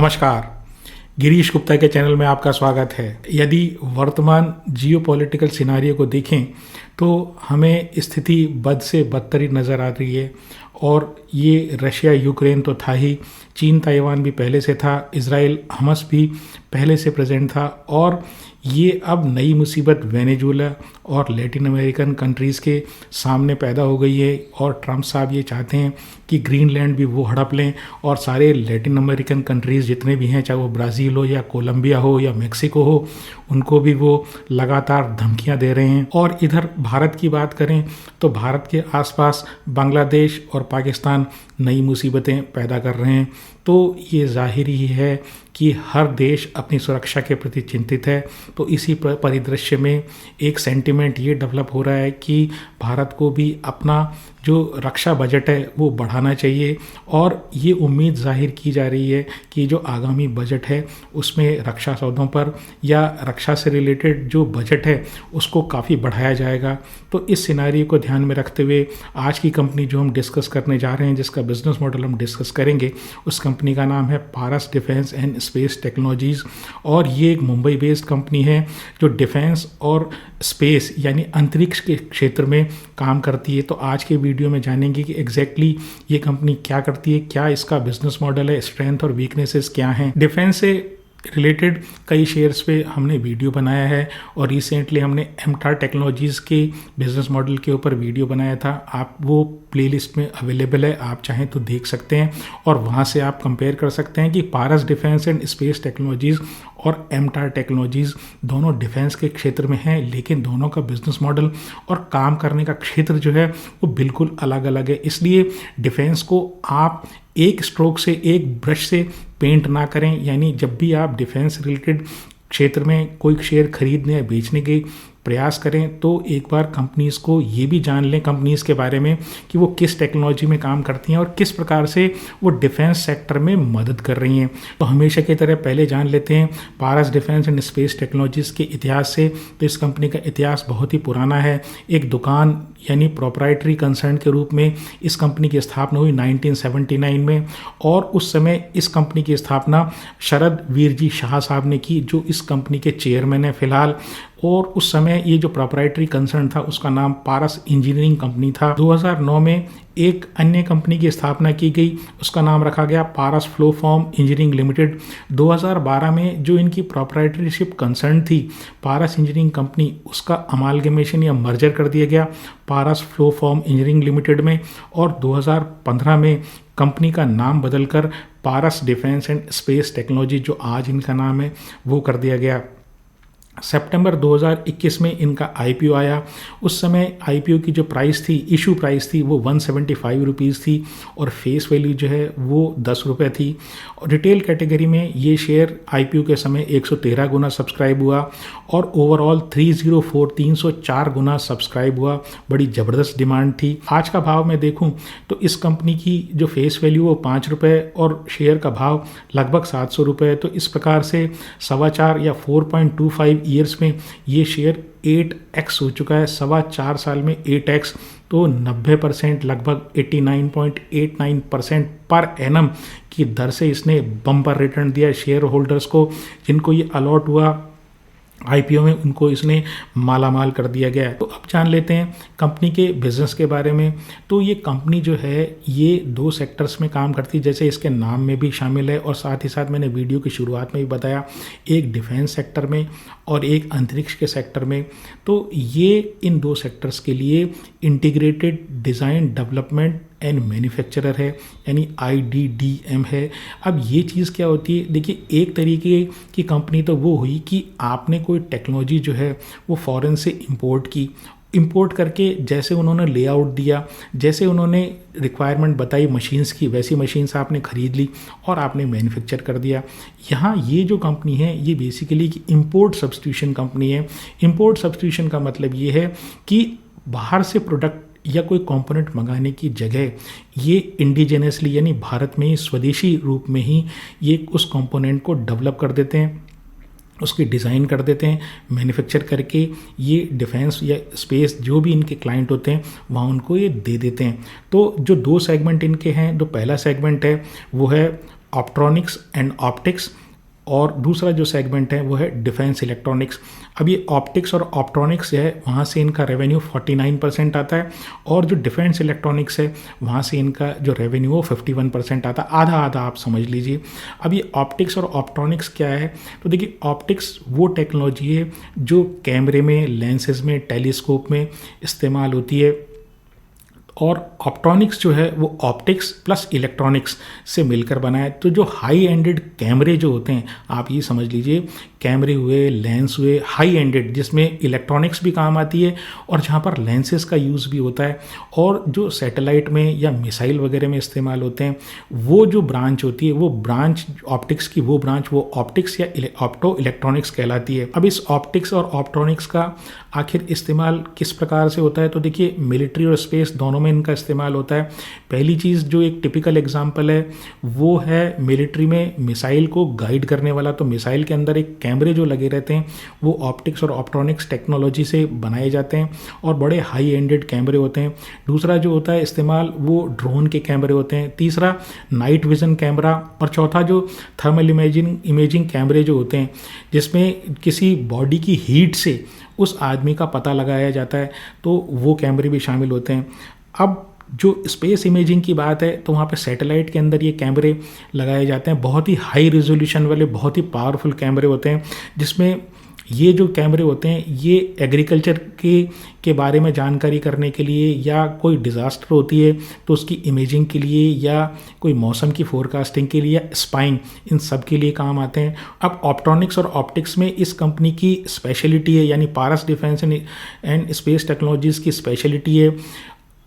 नमस्कार। गिरीश गुप्ता के चैनल में आपका स्वागत है। यदि वर्तमान जियोपॉलिटिकल सिनारियो को देखें तो हमें स्थिति बद से बदतर नज़र आ रही है। और ये रशिया यूक्रेन तो था ही, चीन ताइवान भी पहले से था, इज़राइल हमस भी पहले से प्रेजेंट था, और ये अब नई मुसीबत वेनेजुएला और लैटिन अमेरिकन कंट्रीज़ के सामने पैदा हो गई है। और ट्रंप साहब ये चाहते हैं कि ग्रीनलैंड भी वो हड़प लें, और सारे लैटिन अमेरिकन कंट्रीज़ जितने भी हैं, चाहे वो ब्राज़ील हो या कोलंबिया हो या मेक्सिको हो, उनको भी वो लगातार धमकियां दे रहे हैं। और इधर भारत की बात करें तो भारत के आसपास बांग्लादेश और पाकिस्तान नई मुसीबतें पैदा कर रहे हैं। तो ये जाहिर ही है कि हर देश अपनी सुरक्षा के प्रति चिंतित है। तो इसी परिदृश्य में एक सेंटिमेंट ये डेवलप हो रहा है कि भारत को भी अपना जो रक्षा बजट है वो बढ़ाना चाहिए। और ये उम्मीद जाहिर की जा रही है कि जो आगामी बजट है उसमें रक्षा सौदों पर या रक्षा से रिलेटेड जो बजट है उसको काफ़ी बढ़ाया जाएगा। तो इस सिनारियो को ध्यान में रखते हुए आज की कंपनी जो हम डिस्कस करने जा रहे हैं, जिसका बिजनेस मॉडल हम डिस्कस करेंगे, उस कंपनी का नाम है पारस डिफेंस एंड स्पेस टेक्नोलॉजीज़। और ये एक मुंबई बेस्ड कंपनी है जो डिफेंस और स्पेस यानी अंतरिक्ष के क्षेत्र में काम करती है। तो आज के वीडियो में जानेंगे कि एग्जैक्टली ये कंपनी क्या करती है, क्या इसका बिजनेस मॉडल है, स्ट्रेंथ और वीकनेसेस क्या हैं। डिफेंस से रिलेटेड कई शेयर्स पे हमने वीडियो बनाया है, और रिसेंटली हमने एमटार टेक्नोलॉजीज़ के बिजनेस मॉडल के ऊपर वीडियो बनाया था। आप वो प्लेलिस्ट में अवेलेबल है, आप चाहें तो देख सकते हैं, और वहाँ से आप कंपेयर कर सकते हैं कि पारस डिफेंस एंड स्पेस टेक्नोलॉजीज़ और एमटार टेक्नोलॉजीज़ दोनों डिफेंस के क्षेत्र में हैं, लेकिन दोनों का बिजनेस मॉडल और काम करने का क्षेत्र जो है वो बिल्कुल अलग अलग है। इसलिए डिफेंस को आप एक स्ट्रोक से, एक ब्रश से पेंट ना करें। यानी जब भी आप डिफेंस रिलेटेड क्षेत्र में कोई शेयर खरीदने या बेचने के प्रयास करें तो एक बार कंपनीज़ को ये भी जान लें, कंपनीज़ के बारे में, कि वो किस टेक्नोलॉजी में काम करती हैं और किस प्रकार से वो डिफेंस सेक्टर में मदद कर रही हैं। तो हमेशा की तरह पहले जान लेते हैं पारस डिफेंस एंड स्पेस टेक्नोलॉजीज़ के इतिहास से। तो इस कंपनी का इतिहास बहुत ही पुराना है। एक दुकान यानी प्रोप्राइटरी कंसर्न के रूप में इस कंपनी की स्थापना हुई 1979 में, और उस समय इस कंपनी की स्थापना शरद वीरजी शाह साहब ने की, जो इस कंपनी के चेयरमैन हैं फिलहाल। और उस समय ये जो प्रोप्राइटरी कंसर्न था उसका नाम पारस इंजीनियरिंग कंपनी था। 2009 में एक अन्य कंपनी की स्थापना की गई, उसका नाम रखा गया पारस फ्लो फॉर्म इंजीनियरिंग लिमिटेड। 2012 में जो इनकी प्रोप्राइटरीशिप कंसर्न थी पारस इंजीनियरिंग कंपनी, उसका अमालगमेशन या मर्जर कर दिया गया पारस फ्लो फॉर्म इंजीनियरिंग लिमिटेड में। और 2015 में कंपनी का नाम बदलकर पारस डिफेंस एंड स्पेस टेक्नोलॉजी, जो आज इनका नाम है, वो कर दिया गया। सितंबर 2021 में इनका आईपीओ आया। उस समय आईपीओ की जो प्राइस थी, इशू प्राइस थी, वो 175 रुपीज़ थी, और फेस वैल्यू जो है वो 10 रुपये थी। और रिटेल कैटेगरी में ये शेयर आईपीओ के समय 113 गुना सब्सक्राइब हुआ, और ओवरऑल 304 गुना सब्सक्राइब हुआ। बड़ी ज़बरदस्त डिमांड थी। आज का भाव मैं देखूं तो इस कंपनी की जो फेस वैल्यू वो 5 रुपये और शेयर का भाव लगभग 700 रुपये। तो इस प्रकार से 4.25 या 4.25 ईयर्स में ये शेयर 8x हो चुका है। 4.25 साल में 8x, तो 90% लगभग 89.89% पर एनम की दर से इसने बम्पर रिटर्न दिया शेयर होल्डर्स को। जिनको ये अलॉट हुआ आईपीओ में, उनको इसने मालामाल कर दिया गया है। तो अब जान लेते हैं कंपनी के बिजनेस के बारे में। तो ये कंपनी जो है ये 2 सेक्टर्स में काम करती है, जैसे इसके नाम में भी शामिल है, और साथ ही साथ मैंने वीडियो की शुरुआत में भी बताया, एक डिफेंस सेक्टर में और एक अंतरिक्ष के सेक्टर में। तो ये इन 2 सेक्टर्स के लिए integrated design development and manufacturer है, यानी IDDM है। अब ये चीज़ क्या होती है, देखिए, एक तरीके की कंपनी तो वो हुई कि आपने कोई टेक्नोलॉजी जो है वो फॉरेन से इंपोर्ट करके, जैसे उन्होंने लेआउट दिया, जैसे उन्होंने रिक्वायरमेंट बताई मशीन्स की, वैसी मशीन्स आपने ख़रीद ली और आपने मैन्युफैक्चर कर दिया। यहाँ ये जो कंपनी है ये बेसिकली इंपोर्ट सब्स्टिट्यूशन कंपनी है। इंपोर्ट सब्स्टिट्यूशन का मतलब ये है कि बाहर से प्रोडक्ट या कोई कंपोनेंट मंगाने की जगह ये इंडिजिनसली यानी भारत में ही स्वदेशी रूप में ही ये उस कंपोनेंट को डेवलप कर देते हैं, उसकी डिज़ाइन कर देते हैं, मैन्युफैक्चर करके ये डिफेंस या स्पेस जो भी इनके क्लाइंट होते हैं वहाँ उनको ये दे देते हैं। तो जो 2 सेगमेंट इनके हैं, जो पहला सेगमेंट है वो है ऑप्ट्रॉनिक्स एंड ऑप्टिक्स, और दूसरा जो सेगमेंट है वो है डिफेंस इलेक्ट्रॉनिक्स। अब ये ऑप्टिक्स और ऑप्ट्रॉनिक्स है वहाँ से इनका रेवेन्यू 49% आता है, और जो डिफेंस इलेक्ट्रॉनिक्स है वहाँ से इनका जो रेवेन्यू वो 51% आता है, आधा आधा आप समझ लीजिए। अब ये ऑप्टिक्स और ऑप्ट्रॉनिक्स क्या है, तो देखिए ऑप्टिक्स वो टेक्नोलॉजी है जो कैमरे में, लेंसेज में, टेलीस्कोप में इस्तेमाल होती है, और ऑप्ट्रॉनिक्स जो है वो ऑप्टिक्स प्लस इलेक्ट्रॉनिक्स से मिलकर बना है। तो जो हाई एंडेड कैमरे जो होते हैं, आप ये समझ लीजिए कैमरे हुए, लेंस हुए, हाई एंडेड जिसमें इलेक्ट्रॉनिक्स भी काम आती है और जहाँ पर लेंसेज का यूज़ भी होता है, और जो सैटेलाइट में या मिसाइल वगैरह में इस्तेमाल होते हैं, वो जो ब्रांच होती है वो ब्रांच ऑप्टिक्स की, वो ब्रांच वो ऑप्टिक्स या ऑप्टो इलेक्ट्रॉनिक्स कहलाती है। अब इस ऑप्टिक्स और ऑप्ट्रॉनिक्स का आखिर इस्तेमाल किस प्रकार से होता है, तो देखिए मिलिट्री और स्पेस दोनों में इनका इस्तेमाल होता है। पहली चीज़ जो एक टिपिकल एग्जांपल है वो है मिलिट्री में मिसाइल को गाइड करने वाला, तो मिसाइल के अंदर एक कैमरे जो लगे रहते हैं वो ऑप्टिक्स और ऑप्ट्रॉनिक्स टेक्नोलॉजी से बनाए जाते हैं और बड़े हाई एंडेड कैमरे होते हैं। दूसरा जो होता है इस्तेमाल वो ड्रोन के कैमरे होते हैं, तीसरा नाइट विजन कैमरा, और चौथा जो थर्मल इमेजिंग कैमरे जो होते हैं जिसमें किसी बॉडी की हीट से उस आदमी का पता लगाया जाता है, तो वो कैमरे भी शामिल होते हैं। अब जो स्पेस इमेजिंग की बात है तो वहाँ पे सैटेलाइट के अंदर ये कैमरे लगाए जाते हैं, बहुत ही हाई रेजोल्यूशन वाले, बहुत ही पावरफुल कैमरे होते हैं, जिसमें ये जो कैमरे होते हैं ये एग्रीकल्चर के बारे में जानकारी करने के लिए, या कोई डिज़ास्टर होती है तो उसकी इमेजिंग के लिए, या कोई मौसम की फोरकास्टिंग के लिए, या स्पाइंग, इन सब के लिए काम आते हैं। अब ऑप्ट्रॉनिक्स और ऑप्टिक्स में इस कंपनी की स्पेशलिटी है, यानी पारस डिफेंस एंड स्पेस टेक्नोलॉजीज़ की स्पेशलिटी है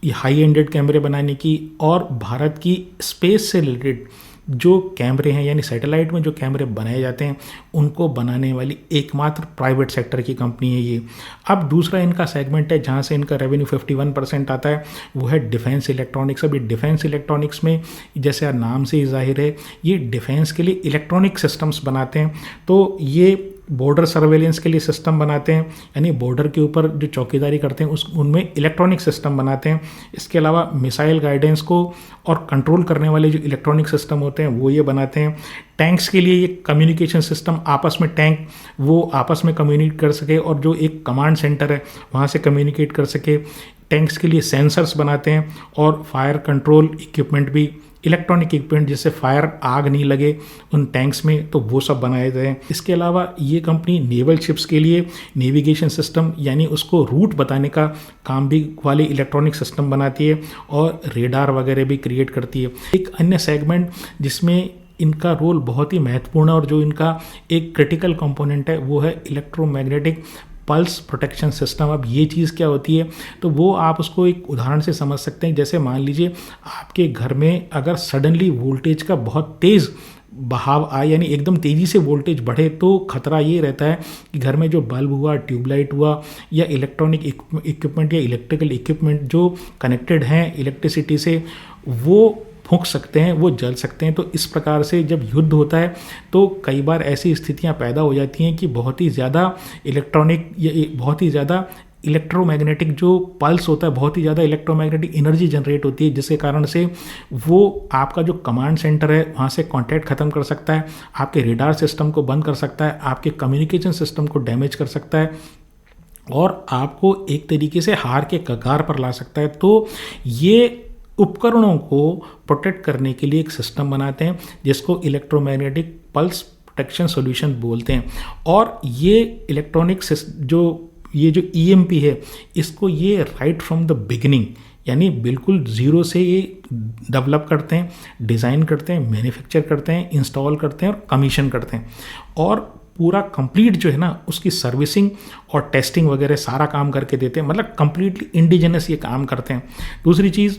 ये हाई एंडेड कैमरे बनाने की, और भारत की स्पेस से रिलेटेड जो कैमरे हैं यानी सैटेलाइट में जो कैमरे बनाए जाते हैं उनको बनाने वाली एकमात्र प्राइवेट सेक्टर की कंपनी है ये। अब दूसरा इनका सेगमेंट है जहाँ से इनका रेवेन्यू 51% आता है, वो है डिफेंस इलेक्ट्रॉनिक्स। अभी डिफेंस इलेक्ट्रॉनिक्स में जैसे नाम से ही जाहिर है ये डिफेंस के लिए इलेक्ट्रॉनिक सिस्टम्स बनाते हैं, तो ये बॉर्डर सर्वेलेंस के लिए सिस्टम बनाते हैं, यानी बॉर्डर के ऊपर जो चौकीदारी करते हैं उनमें इलेक्ट्रॉनिक सिस्टम बनाते हैं। इसके अलावा मिसाइल गाइडेंस को और कंट्रोल करने वाले जो इलेक्ट्रॉनिक सिस्टम होते हैं वो ये बनाते हैं। टैंक्स के लिए ये कम्युनिकेशन सिस्टम, आपस में टैंक वो आपस में कम्युनिकेट कर सके और जो एक कमांड सेंटर है वहाँ से कम्युनिकेट कर सके। टैंक्स के लिए सेंसर्स बनाते हैं और फायर कंट्रोल इक्विपमेंट भी, इलेक्ट्रॉनिक इक्विपमेंट जिससे फायर आग नहीं लगे उन टैंक्स में, तो वो सब बनाए गए हैं। इसके अलावा ये कंपनी नेवल शिप्स के लिए नेविगेशन सिस्टम यानी उसको रूट बताने का काम भी वाले इलेक्ट्रॉनिक सिस्टम बनाती है और रेडार वगैरह भी क्रिएट करती है। एक अन्य सेगमेंट जिसमें इनका रोल बहुत ही महत्वपूर्ण है और जो इनका एक क्रिटिकल कंपोनेंट है वो है इलेक्ट्रोमैग्नेटिक पल्स प्रोटेक्शन सिस्टम। अब ये चीज़ क्या होती है, तो वो आप उसको एक उदाहरण से समझ सकते हैं। जैसे मान लीजिए आपके घर में अगर सडनली वोल्टेज का बहुत तेज़ बहाव आए, यानी एकदम तेज़ी से वोल्टेज बढ़े, तो खतरा ये रहता है कि घर में जो बल्ब हुआ, ट्यूबलाइट हुआ, या इलेक्ट्रॉनिक इक्विपमेंट या इलेक्ट्रिकल इक्विपमेंट जो कनेक्टेड हैं इलेक्ट्रिसिटी से, वो फूंक सकते हैं, वो जल सकते हैं। तो इस प्रकार से जब युद्ध होता है तो कई बार ऐसी स्थितियां पैदा हो जाती हैं कि बहुत ही ज़्यादा इलेक्ट्रॉनिक या बहुत ही ज़्यादा इलेक्ट्रोमैग्नेटिक जो पल्स होता है, बहुत ही ज़्यादा इलेक्ट्रोमैग्नेटिक एनर्जी जनरेट होती है, जिसके कारण से वो आपका जो कमांड सेंटर है वहाँ से कांटेक्ट ख़त्म कर सकता है, आपके रेडार सिस्टम को बंद कर सकता है, आपके कम्युनिकेशन सिस्टम को डैमेज कर सकता है और आपको एक तरीके से हार के कगार पर ला सकता है। तो ये उपकरणों को प्रोटेक्ट करने के लिए एक सिस्टम बनाते हैं जिसको इलेक्ट्रोमैग्नेटिक पल्स प्रोटेक्शन सॉल्यूशन बोलते हैं। और ये इलेक्ट्रॉनिक जो EMP है, इसको ये राइट फ्रॉम द बिगिनिंग यानी बिल्कुल ज़ीरो से ये डेवलप करते हैं, डिज़ाइन करते हैं, मैन्युफैक्चर करते हैं, इंस्टॉल करते हैं और कमीशन करते हैं, और पूरा कंप्लीट जो है ना उसकी सर्विसिंग और टेस्टिंग वगैरह सारा काम करके देते हैं। मतलब कंप्लीटली इंडिजिनस ये काम करते हैं। दूसरी चीज़,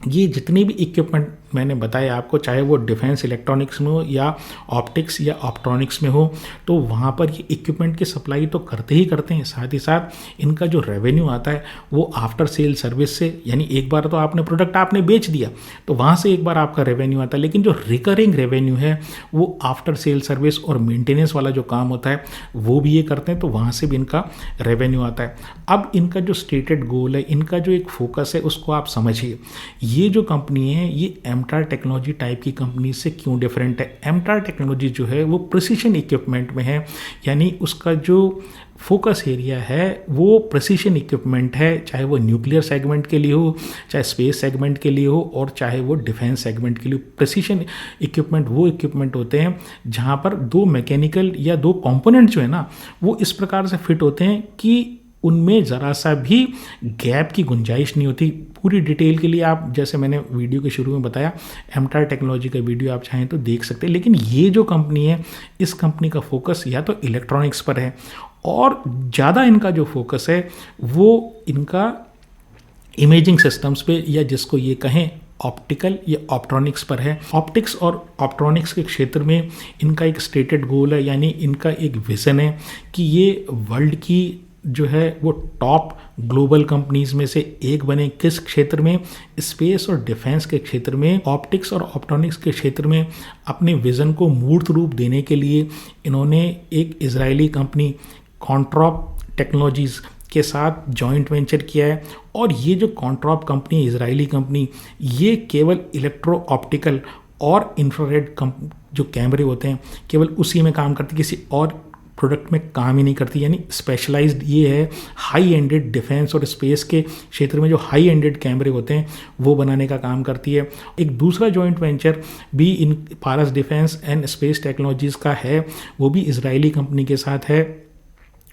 ये जितने भी इक्विपमेंट मैंने बताया आपको, चाहे वो डिफेंस इलेक्ट्रॉनिक्स में हो या ऑप्टिक्स या ऑप्ट्रॉनिक्स में हो, तो वहाँ पर ये इक्विपमेंट की सप्लाई तो करते ही करते हैं, साथ ही साथ इनका जो रेवेन्यू आता है वो आफ्टर सेल सर्विस से, यानी एक बार तो आपने प्रोडक्ट आपने बेच दिया तो वहाँ से एक बार आपका रेवेन्यू आता है, लेकिन जो रिकरिंग रेवेन्यू है वो आफ्टर सेल सर्विस और मेंटेनेंस वाला जो काम होता है वो भी ये करते हैं, तो वहाँ से भी इनका रेवेन्यू आता है। अब इनका जो स्टेटेड गोल है, इनका जो एक फोकस है, उसको आप समझिए। ये जो कंपनी है ये एमटार टेक्नोलॉजी टाइप की कंपनी से क्यों डिफरेंट है। एमटार टेक्नोलॉजी जो है वो प्रिसीशन इक्विपमेंट में है, यानी उसका जो फोकस एरिया है वो प्रिसीशन इक्विपमेंट है, चाहे वो न्यूक्लियर सेगमेंट के लिए हो, चाहे स्पेस सेगमेंट के लिए हो, और चाहे वो डिफेंस सेगमेंट के लिए। प्रिसीशन इक्विपमेंट वो इक्विपमेंट होते हैं जहाँ पर दो मैकेनिकल या दो कंपोनेंट जो है ना वो इस प्रकार से फिट होते हैं कि उनमें ज़रा सा भी गैप की गुंजाइश नहीं होती। पूरी डिटेल के लिए आप, जैसे मैंने वीडियो के शुरू में बताया, एमटार टेक्नोलॉजी का वीडियो आप चाहें तो देख सकते हैं। लेकिन ये जो कंपनी है, इस कंपनी का फोकस या तो इलेक्ट्रॉनिक्स पर है, और ज़्यादा इनका जो फोकस है वो इनका इमेजिंग सिस्टम्स पे, या जिसको ये कहें ऑप्टिकल या ऑप्ट्रॉनिक्स पर है। ऑप्टिक्स और ऑप्ट्रॉनिक्स के क्षेत्र में इनका एक स्टेटेड गोल है, यानी इनका एक विज़न है कि ये वर्ल्ड की जो है वो टॉप ग्लोबल कंपनीज में से एक बने। किस क्षेत्र में? स्पेस और डिफेंस के क्षेत्र में। ऑप्टिक्स और ऑप्ट्रॉनिक्स के क्षेत्र में अपने विज़न को मूर्त रूप देने के लिए इन्होंने एक इजरायली कंपनी कॉन्ट्रॉप टेक्नोलॉजीज़ के साथ जॉइंट वेंचर किया है। और ये जो कॉन्ट्रॉप कंपनी, इजरायली कंपनी, ये केवल इलेक्ट्रो ऑप्टिकल और इंफ्रारेड जो कैमरे होते हैं केवल उसी में काम करती, किसी और प्रोडक्ट में काम ही नहीं करती। यानी स्पेशलाइज्ड ये है हाई एंडेड डिफेंस और स्पेस के क्षेत्र में जो हाई एंडेड कैमरे होते हैं वो बनाने का काम करती है। एक दूसरा जॉइंट वेंचर भी इन पारस डिफेंस एंड स्पेस टेक्नोलॉजीज़ का है, वो भी इजरायली कंपनी के साथ है।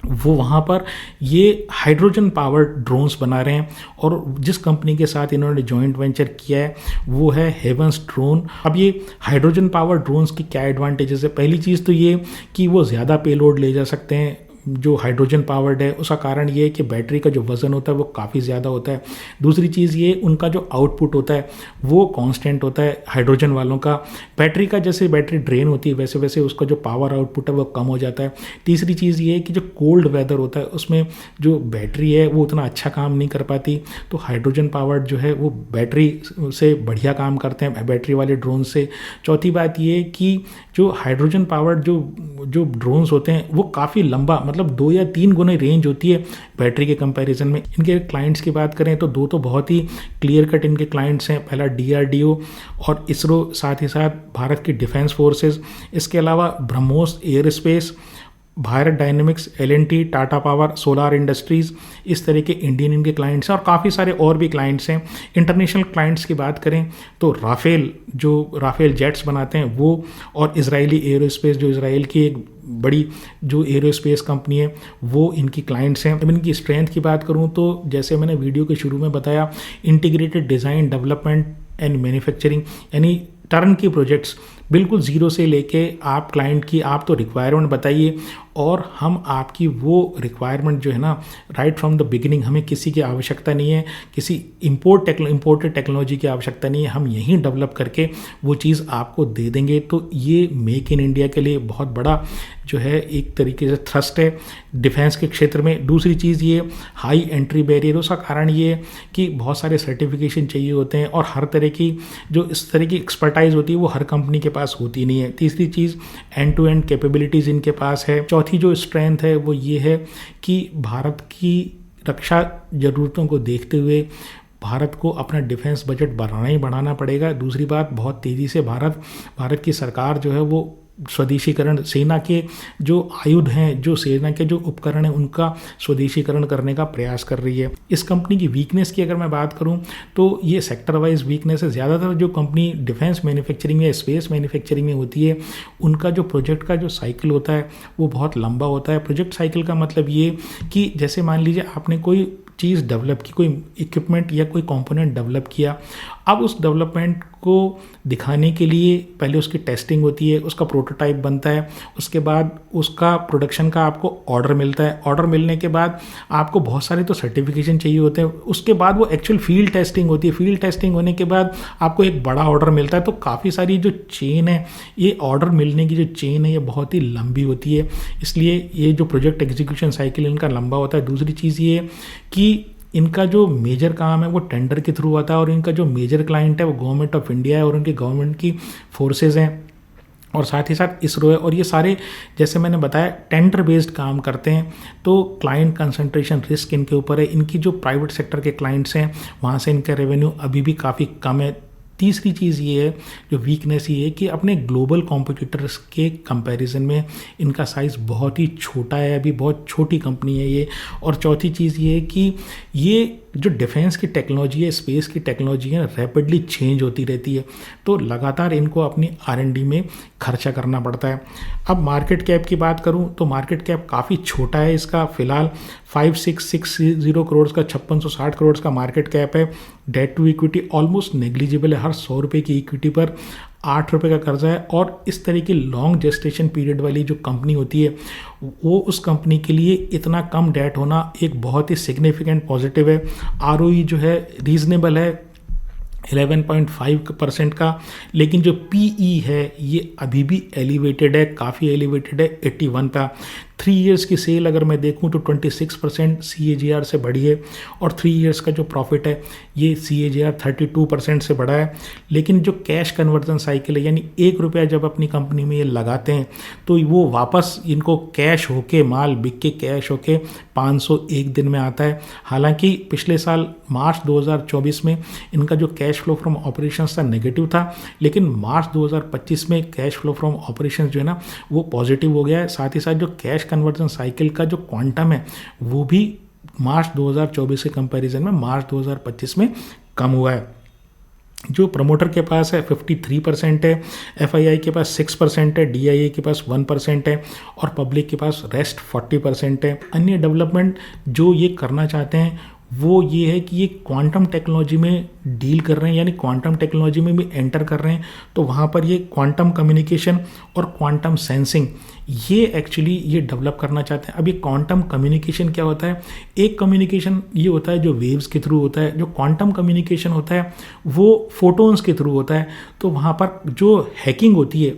वो वहाँ पर ये हाइड्रोजन पावर्ड ड्रोन्स बना रहे हैं, और जिस कंपनी के साथ इन्होंने जॉइंट वेंचर किया है वो है हेवंस ड्रोन। अब ये हाइड्रोजन पावर्ड ड्रोन्स की क्या एडवांटेजेस है? पहली चीज़ तो ये कि वो ज़्यादा पेलोड ले जा सकते हैं। जो हाइड्रोजन पावर्ड है उसका कारण ये है कि बैटरी का जो वज़न होता है वो काफ़ी ज़्यादा होता है। दूसरी चीज़ ये, उनका जो आउटपुट होता है वो कांस्टेंट होता है हाइड्रोजन वालों का। बैटरी का जैसे बैटरी ड्रेन होती है वैसे वैसे उसका जो पावर आउटपुट है वो कम हो जाता है। तीसरी चीज़ ये है कि जो कोल्ड वेदर होता है उसमें जो बैटरी है वो उतना अच्छा काम नहीं कर पाती, तो हाइड्रोजन पावर्ड जो है वो बैटरी से बढ़िया काम करते हैं, बैटरी वाले ड्रोन से। चौथी बात ये कि जो हाइड्रोजन पावर्ड जो ड्रोन्स होते हैं वो काफ़ी लंबा, मतलब 2 या 3 गुने रेंज होती है बैटरी के कंपैरिजन में। इनके क्लाइंट्स की बात करें तो दो तो बहुत ही क्लियर कट इनके क्लाइंट्स हैं। पहला DRDO और इसरो, साथ ही साथ भारत की डिफेंस फोर्सेस, इसके अलावा BrahMos air space, Bharat dynamics, L&T, Tata power, solar industries, इस तरह के इंडियन इनके क्लाइंट्स हैं, और काफ़ी सारे और भी क्लाइंट्स हैं। इंटरनेशनल क्लाइंट्स की बात करें तो राफेल जेट्स बनाते हैं वो, और इजरायली एरोस्पेस, जो इसराइल की एक बड़ी जो एरोस्पेस कंपनी है वो इनकी क्लाइंट्स हैं। अब इनकी स्ट्रेंथ की बात करूं तो जैसे मैंने वीडियो के शुरू में बताया, integrated design, development and manufacturing, यानी टर्न की प्रोजेक्ट्स बिल्कुल ज़ीरो से लेके आप क्लाइंट की, आप तो रिक्वायरमेंट बताइए और हम आपकी वो रिक्वायरमेंट जो है ना राइट फ्रॉम द बिगिनिंग, हमें किसी की आवश्यकता नहीं है, किसी इम्पोर्टेड टेक्नोलॉजी की आवश्यकता नहीं है, हम यहीं डेवलप करके वो चीज़ आपको दे देंगे। तो ये मेक इन इंडिया के लिए बहुत बड़ा जो है एक तरीके से थ्रस्ट है डिफेंस के क्षेत्र में। दूसरी चीज़ ये हाई एंट्री बैरियर, उसका कारण ये है कि बहुत सारे सर्टिफिकेशन चाहिए होते हैं और हर तरह की जो इस तरह की एक्सपर्टाइज होती है वो हर कंपनी के पास होती नहीं है। तीसरी चीज़ एंड टू एंड कैपेबिलिटीज़ इनके पास है। चौथी जो स्ट्रेंथ है वो ये है कि भारत की रक्षा ज़रूरतों को देखते हुए भारत को अपना डिफेंस बजट बढ़ाना ही बढ़ाना पड़ेगा। दूसरी बात, बहुत तेज़ी से भारत की सरकार जो है वो स्वदेशीकरण, सेना के जो आयुध हैं, जो सेना के जो उपकरण हैं उनका स्वदेशीकरण करने का प्रयास कर रही है। इस कंपनी की वीकनेस की अगर मैं बात करूं तो ये सेक्टर वाइज वीकनेस है। ज़्यादातर जो कंपनी डिफेंस मैन्युफैक्चरिंग या स्पेस मैन्युफैक्चरिंग में होती है उनका जो प्रोजेक्ट का जो साइकिल होता है वो बहुत लंबा होता है। प्रोजेक्ट साइकिल का मतलब ये कि जैसे मान लीजिए आपने कोई चीज़ डेवलप की, कोई इक्विपमेंट या कोई कंपोनेंट डेवलप किया, अब उस डेवलपमेंट को दिखाने के लिए पहले उसकी टेस्टिंग होती है, उसका प्रोटोटाइप बनता है, उसके बाद उसका प्रोडक्शन का आपको ऑर्डर मिलता है। ऑर्डर मिलने के बाद आपको बहुत सारे तो सर्टिफिकेशन चाहिए होते हैं, उसके बाद वो एक्चुअल फील्ड टेस्टिंग होती है। फील्ड टेस्टिंग होने के बाद आपको एक बड़ा ऑर्डर मिलता है। तो काफ़ी सारी जो चेन है, ये ऑर्डर मिलने की जो चेन है ये बहुत ही लंबी होती है, इसलिए ये जो प्रोजेक्ट एग्जीक्यूशन साइकिल इनका लंबा होता है। दूसरी चीज़ ये कि इनका जो मेजर काम है वो टेंडर के थ्रू आता है और इनका जो मेजर क्लाइंट है वो गवर्नमेंट ऑफ इंडिया है और उनकी गवर्नमेंट की फोर्सेज हैं और साथ ही साथ इसरो है। और ये सारे जैसे मैंने बताया टेंडर बेस्ड काम करते हैं, तो क्लाइंट कंसंट्रेशन रिस्क इनके ऊपर है। इनकी जो प्राइवेट सेक्टर के क्लाइंट्स हैं वहाँ से इनका रेवेन्यू अभी भी काफ़ी कम है। तीसरी चीज़ ये है, जो वीकनेस ये है कि अपने ग्लोबल कॉम्पिटिटर्स के कंपैरिजन में इनका साइज़ बहुत ही छोटा है, अभी बहुत छोटी कंपनी है ये। और चौथी चीज़ ये है कि ये जो डिफेंस की टेक्नोलॉजी है, स्पेस की टेक्नोलॉजी है, रैपिडली चेंज होती रहती है, तो लगातार इनको अपनी R&D में खर्चा करना पड़ता है। अब मार्केट कैप की बात करूं तो मार्केट कैप काफ़ी छोटा है इसका, फिलहाल 5660 करोड़ का, 5660 करोड़ का मार्केट कैप है। Debt to equity almost negligible है, हर 100 रुपये की इक्विटी पर 8 रुपये का कर्जा है। और इस तरह की लॉन्ग जेस्टेशन पीरियड वाली जो कंपनी होती है, वो उस कंपनी के लिए इतना कम डेट होना एक बहुत ही सिग्निफिकेंट पॉजिटिव है। ROE जो है रीजनेबल है 11.5% का, लेकिन जो PE है ये अभी भी एलिवेटेड है, काफ़ी एलिवेटेड है 81 का। 3 इयर्स की सेल अगर मैं देखूं तो 26% CAGR से बढ़ी है, और 3 इयर्स का जो प्रॉफिट है ये CAGR 32% से बढ़ा है। लेकिन जो कैश कन्वर्जन साइकिल है, यानी 1 रुपया जब अपनी कंपनी में ये लगाते हैं तो वो वापस इनको कैश होके, माल बिक के कैश होके 501 दिन में आता है। हालांकि पिछले साल मार्च 2024 में इनका जो कैश फ्लो फ्रॉम ऑपरेशंस था नेगेटिव था, लेकिन मार्च 2025 में कैश फ्लो फ्रॉम ऑपरेशंस जो है ना वो पॉजिटिव हो गया है। साथ ही साथ जो कैश कन्वर्जन साइकिल का जो क्वांटम है वो भी मार्च 2024 के कंपैरिजन में मार्च 2025 में कम हुआ है। जो प्रमोटर के पास है 53% है, FII के पास 6% है, DIA के पास 1% है, और पब्लिक के पास रेस्ट 40% है। अन्य डेवलपमेंट जो ये करना चाहते हैं वो ये है कि ये क्वांटम टेक्नोलॉजी में डील कर रहे हैं, यानी क्वांटम टेक्नोलॉजी में भी एंटर कर रहे हैं। तो वहाँ पर ये क्वांटम कम्युनिकेशन और क्वांटम सेंसिंग ये एक्चुअली ये डेवलप करना चाहते हैं। अब ये क्वांटम कम्युनिकेशन क्या होता है? एक कम्युनिकेशन ये होता है जो वेव्स के थ्रू होता है, जो क्वांटम कम्युनिकेशन होता है वो फोटोन्स के थ्रू होता है। तो वहाँ पर जो हैकिंग होती है,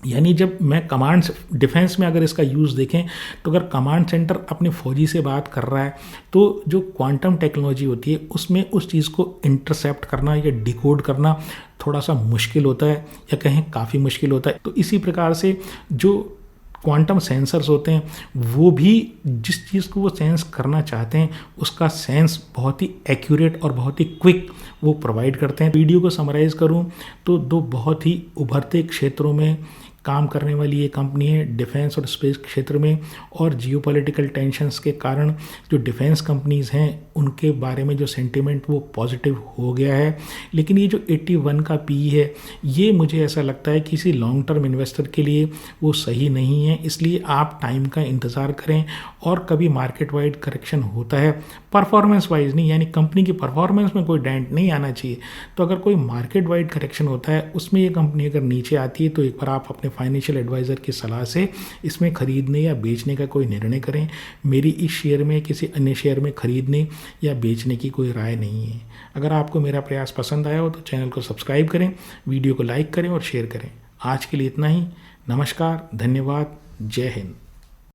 यानी जब मैं कमांड डिफेंस में अगर इसका यूज़ देखें तो अगर कमांड सेंटर अपने फौजी से बात कर रहा है तो जो क्वांटम टेक्नोलॉजी होती है उसमें उस चीज़ को इंटरसेप्ट करना या डिकोड करना थोड़ा सा मुश्किल होता है, या कहें काफ़ी मुश्किल होता है। तो इसी प्रकार से जो क्वांटम सेंसर्स होते हैं वो भी जिस चीज़ को वो सेंस करना चाहते हैं उसका सेंस बहुत ही एक्यूरेट और बहुत ही क्विक वो प्रोवाइड करते हैं। वीडियो को समराइज़ करूं तो दो बहुत ही उभरते क्षेत्रों में काम करने वाली ये कंपनी है, डिफेंस और स्पेस क्षेत्र में। और जियोपॉलिटिकल टेंशन्स के कारण जो डिफेंस कंपनीज़ हैं उनके बारे में जो सेंटिमेंट वो पॉजिटिव हो गया है। लेकिन ये जो 81 का PE है ये मुझे ऐसा लगता है किसी लॉन्ग टर्म इन्वेस्टर के लिए वो सही नहीं है। इसलिए आप टाइम का इंतज़ार करें, और कभी मार्केट वाइड करेक्शन होता है परफॉर्मेंस वाइज नहीं, यानी कंपनी की परफॉर्मेंस में कोई डेंट नहीं आना चाहिए। तो अगर कोई मार्केट वाइड करेक्शन होता है उसमें ये कंपनी अगर नीचे आती है तो एक बार आप अपने फाइनेंशियल एडवाइज़र की सलाह से इसमें खरीदने या बेचने का कोई निर्णय करें। मेरी इस शेयर में किसी अन्य शेयर में खरीदने या बेचने की कोई राय नहीं है। अगर आपको मेरा प्रयास पसंद आया हो तो चैनल को सब्सक्राइब करें, वीडियो को लाइक करें और शेयर करें। आज के लिए इतना ही। नमस्कार, धन्यवाद, जय हिंद।